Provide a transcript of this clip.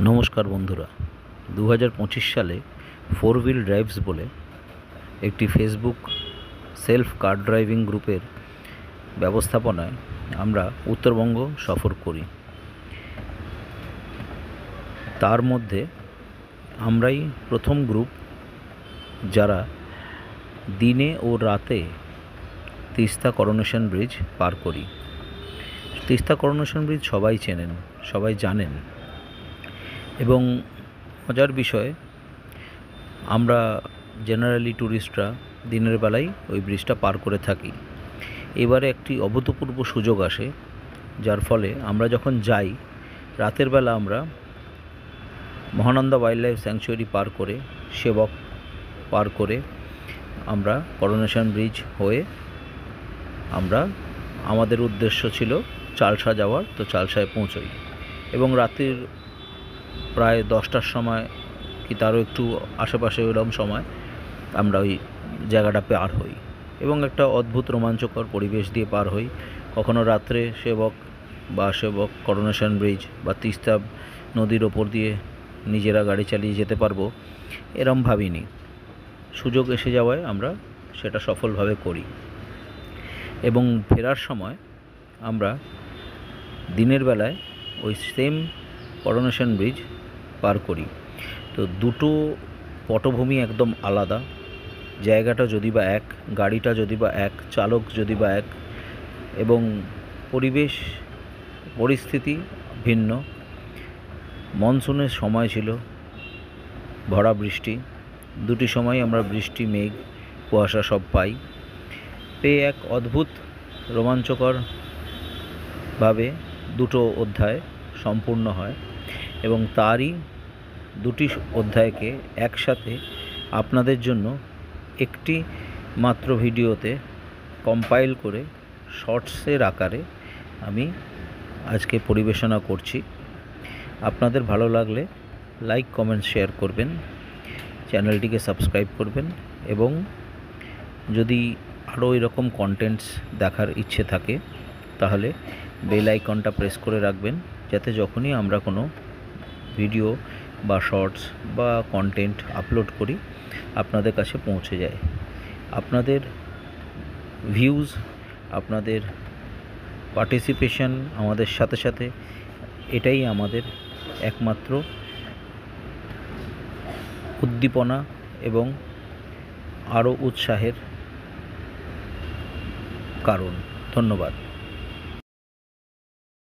নমস্কার বন্ধুরা। 2025 সালে 4 হুইল ড্রাইভস বলে একটি ফেসবুক সেলফ কার ড্রাইভিং গ্রুপের ব্যবস্থাপনায় আমরা উত্তরবঙ্গ সফর করি। তার মধ্যে আমরাই প্রথম গ্রুপ যারা দিনে ও রাতে তিস্তা করোনেশন ব্রিজ পার করি। তিস্তা করোনেশন ব্রিজ সবাই চেনেন, সবাই জানেন, এবং মজার বিষয়, আমরা জেনারেলি ট্যুরিস্টরা দিনের বেলায় ওই ব্রিজটা পার করে থাকি। এবারে একটি অভূতপূর্ব সুযোগ আসে, যার ফলে আমরা যখন যাই রাতের বেলা আমরা মহানন্দা ওয়াইল্ড লাইফ স্যাংচুয়ারি পার করে, সেবক পার করে আমরা করোনেশন ব্রিজ হয়ে আমরা আমাদের উদ্দেশ্য ছিল চালসা যাওয়ার, তো চালসায় পৌঁছই এবং রাতের প্রায় 10টার সময় কি তারও একটু আশেপাশে এরকম সময় আমরা ওই জায়গাটা পার হই এবং একটা অদ্ভুত রোমাঞ্চকর পরিবেশ দিয়ে পার হই। কখনো রাত্রে সেবক করোনেশন ব্রিজ বা তিস্তা নদীর ওপর দিয়ে নিজেরা গাড়ি চালিয়ে যেতে পারবো এরম ভাবিনি। সুযোগ এসে যাওয়ায় আমরা সেটা সফলভাবে করি এবং ফেরার সময় আমরা দিনের বেলায় ওই সেম করোনেশন ব্রিজ পার করি। তো দুটো পটভূমি একদম আলাদা, জায়গাটা যদি বা এক, গাড়িটা যদি বা এক, চালক যদি বা এক, এবং পরিস্থিতি ভিন্ন। মনসুনের সময় ছিল, ভরা বৃষ্টি, দুটি সময় আমরা বৃষ্টি, মেঘ, কুয়াশা সব পাই। পেয়ে এক অদ্ভুত রোমাঞ্চকরভাবে দুটো অধ্যায় সম্পূর্ণ হয় এবং তারই দুটি অধ্যায়কে একসাথে আপনাদের জন্য একটি মাত্র ভিডিওতে কম্পাইল করে শর্টসের আকারে আমি আজকে পরিবেশনা করছি। আপনাদের ভালো লাগলে লাইক, কমেন্ট, শেয়ার করবেন, চ্যানেলটিকে সাবস্ক্রাইব করবেন এবং যদি আরও এরকম কন্টেন্টস দেখার ইচ্ছে থাকে তাহলে বেল আইকনটা প্রেস করে রাখবেন, যাতে যখনই আমরা কোনো ভিডিও বা শর্টস বা কন্টেন্ট আপলোড করি আপনাদের কাছে পৌঁছে যায়। আপনাদের ভিউজ, আপনাদের পার্টিসিপেশন আমাদের সাথে সাথে, এটাই আমাদের একমাত্র উদ্দীপনা এবং আরও উৎসাহের কারণ। ধন্যবাদ।